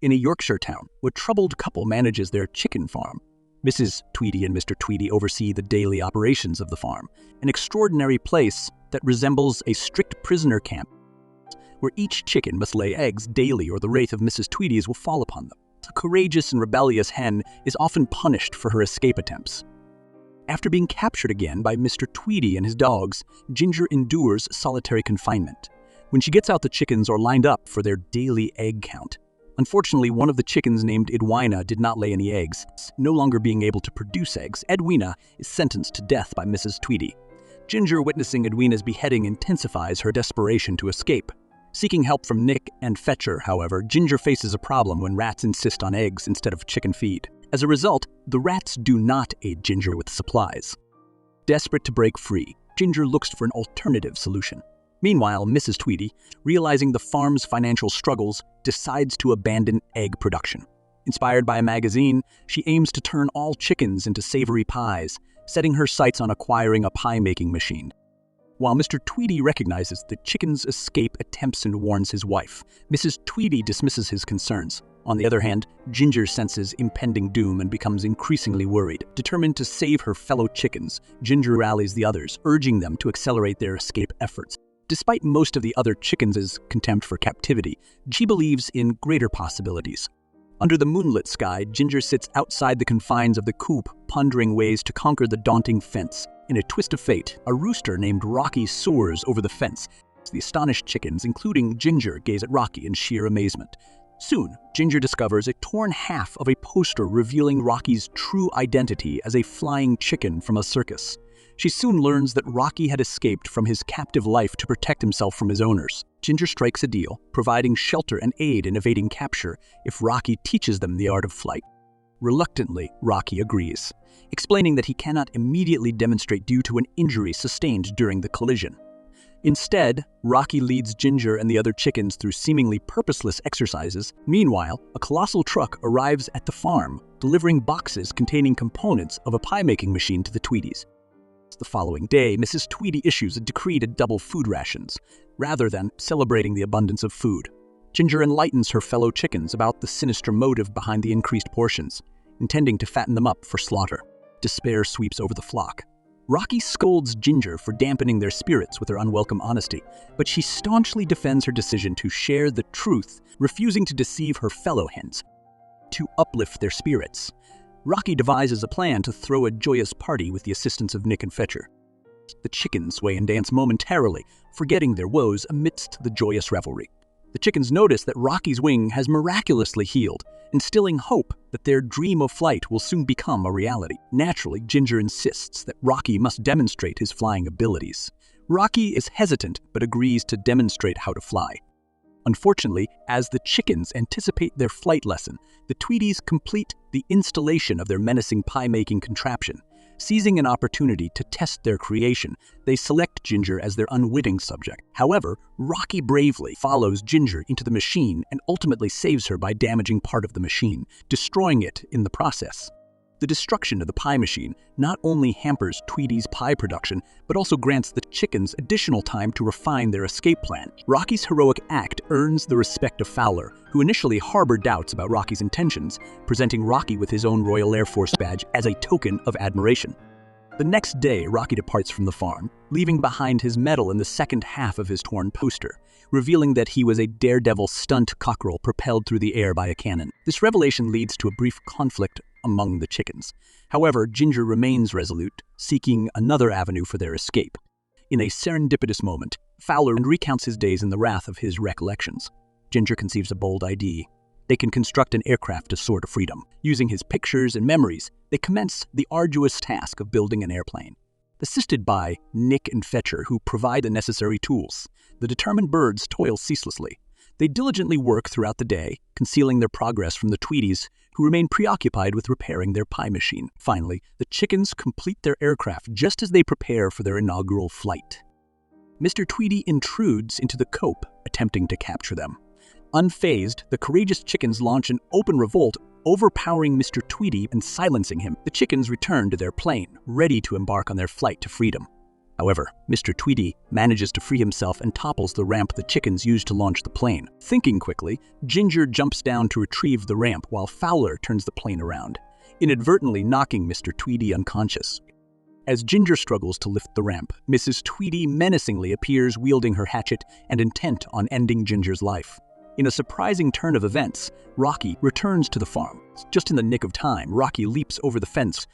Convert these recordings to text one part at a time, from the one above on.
In a Yorkshire town, a troubled couple manages their chicken farm. Mrs. Tweedy and Mr. Tweedy oversee the daily operations of the farm, an extraordinary place that resembles a strict prisoner camp, where each chicken must lay eggs daily or the wraith of Mrs. Tweedy's will fall upon them. A courageous and rebellious hen is often punished for her escape attempts. After being captured again by Mr. Tweedy and his dogs, Ginger endures solitary confinement. When she gets out, the chickens are lined up for their daily egg count. Unfortunately, one of the chickens named Edwina did not lay any eggs. No longer being able to produce eggs, Edwina is sentenced to death by Mrs. Tweedy. Ginger, witnessing Edwina's beheading, intensifies her desperation to escape. Seeking help from Nick and Fetcher, however, Ginger faces a problem when rats insist on eggs instead of chicken feed. As a result, the rats do not aid Ginger with supplies. Desperate to break free, Ginger looks for an alternative solution. Meanwhile, Mrs. Tweedy, realizing the farm's financial struggles, decides to abandon egg production. Inspired by a magazine, she aims to turn all chickens into savory pies, setting her sights on acquiring a pie-making machine. While Mr. Tweedy recognizes the chicken's escape attempts and warns his wife, Mrs. Tweedy dismisses his concerns. On the other hand, Ginger senses impending doom and becomes increasingly worried. Determined to save her fellow chickens, Ginger rallies the others, urging them to accelerate their escape efforts. Despite most of the other chickens' contempt for captivity, she believes in greater possibilities. Under the moonlit sky, Ginger sits outside the confines of the coop, pondering ways to conquer the daunting fence. In a twist of fate, a rooster named Rocky soars over the fence. The astonished chickens, including Ginger, gaze at Rocky in sheer amazement. Soon, Ginger discovers a torn half of a poster revealing Rocky's true identity as a flying chicken from a circus. She soon learns that Rocky had escaped from his captive life to protect himself from his owners. Ginger strikes a deal, providing shelter and aid in evading capture if Rocky teaches them the art of flight. Reluctantly, Rocky agrees, explaining that he cannot immediately demonstrate due to an injury sustained during the collision. Instead, Rocky leads Ginger and the other chickens through seemingly purposeless exercises. Meanwhile, a colossal truck arrives at the farm, delivering boxes containing components of a pie-making machine to the Tweedies. The following day, Mrs. Tweedy issues a decree to double food rations, rather than celebrating the abundance of food. Ginger enlightens her fellow chickens about the sinister motive behind the increased portions, intending to fatten them up for slaughter. Despair sweeps over the flock. Rocky scolds Ginger for dampening their spirits with her unwelcome honesty, but she staunchly defends her decision to share the truth, refusing to deceive her fellow hens. To uplift their spirits, Rocky devises a plan to throw a joyous party with the assistance of Nick and Fetcher. The chickens sway and dance momentarily, forgetting their woes amidst the joyous revelry. The chickens notice that Rocky's wing has miraculously healed, instilling hope that their dream of flight will soon become a reality. Naturally, Ginger insists that Rocky must demonstrate his flying abilities. Rocky is hesitant but agrees to demonstrate how to fly. Unfortunately, as the chickens anticipate their flight lesson, the Tweedies complete the installation of their menacing pie-making contraption. Seizing an opportunity to test their creation, they select Ginger as their unwitting subject. However, Rocky bravely follows Ginger into the machine and ultimately saves her by damaging part of the machine, destroying it in the process. The destruction of the pie machine not only hampers Tweedy's pie production, but also grants the chickens additional time to refine their escape plan. Rocky's heroic act earns the respect of Fowler, who initially harbored doubts about Rocky's intentions, presenting Rocky with his own Royal Air Force badge as a token of admiration. The next day, Rocky departs from the farm, leaving behind his medal in the second half of his torn poster, revealing that he was a daredevil stunt cockerel propelled through the air by a cannon. This revelation leads to a brief conflict among the chickens. However, Ginger remains resolute, seeking another avenue for their escape. In a serendipitous moment, Fowler recounts his days in the wrath of his recollections. Ginger conceives a bold idea. They can construct an aircraft to soar to freedom. Using his pictures and memories, they commence the arduous task of building an airplane. Assisted by Nick and Fetcher, who provide the necessary tools, the determined birds toil ceaselessly. They diligently work throughout the day, concealing their progress from the Tweedies, who remain preoccupied with repairing their pie machine. Finally, the chickens complete their aircraft just as they prepare for their inaugural flight. Mr. Tweedy intrudes into the coop, attempting to capture them. Unfazed, the courageous chickens launch an open revolt, overpowering Mr. Tweedy and silencing him. The chickens return to their plane, ready to embark on their flight to freedom. However, Mr. Tweety manages to free himself and topples the ramp the chickens used to launch the plane. Thinking quickly, Ginger jumps down to retrieve the ramp while Fowler turns the plane around, inadvertently knocking Mr. Tweety unconscious. As Ginger struggles to lift the ramp, Mrs. Tweety menacingly appears wielding her hatchet and intent on ending Ginger's life. In a surprising turn of events, Rocky returns to the farm. Just in the nick of time, Rocky leaps over the fence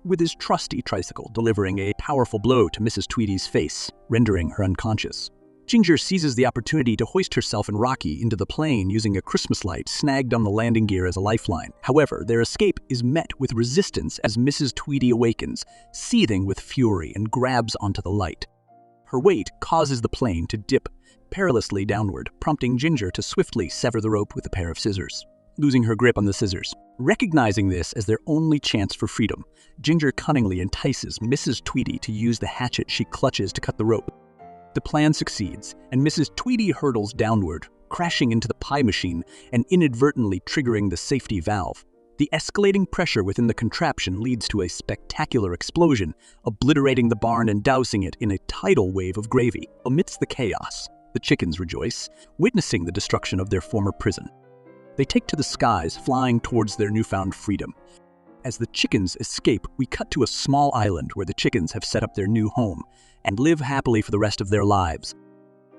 with his trusty tricycle, delivering a powerful blow to Mrs. Tweety's face, rendering her unconscious. Ginger seizes the opportunity to hoist herself and Rocky into the plane using a Christmas light snagged on the landing gear as a lifeline. However, their escape is met with resistance as Mrs. Tweety awakens, seething with fury, and grabs onto the light. Her weight causes the plane to dip perilously downward, prompting Ginger to swiftly sever the rope with a pair of scissors, losing her grip on the scissors. Recognizing this as their only chance for freedom, Ginger cunningly entices Mrs. Tweety to use the hatchet she clutches to cut the rope. The plan succeeds, and Mrs. Tweety hurtles downward, crashing into the pie machine and inadvertently triggering the safety valve. The escalating pressure within the contraption leads to a spectacular explosion, obliterating the barn and dousing it in a tidal wave of gravy. Amidst the chaos, the chickens rejoice, witnessing the destruction of their former prison. They take to the skies, flying towards their newfound freedom. As the chickens escape, we cut to a small island where the chickens have set up their new home and live happily for the rest of their lives.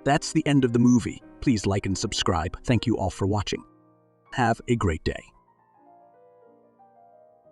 That's the end of the movie. Please like and subscribe. Thank you all for watching. Have a great day.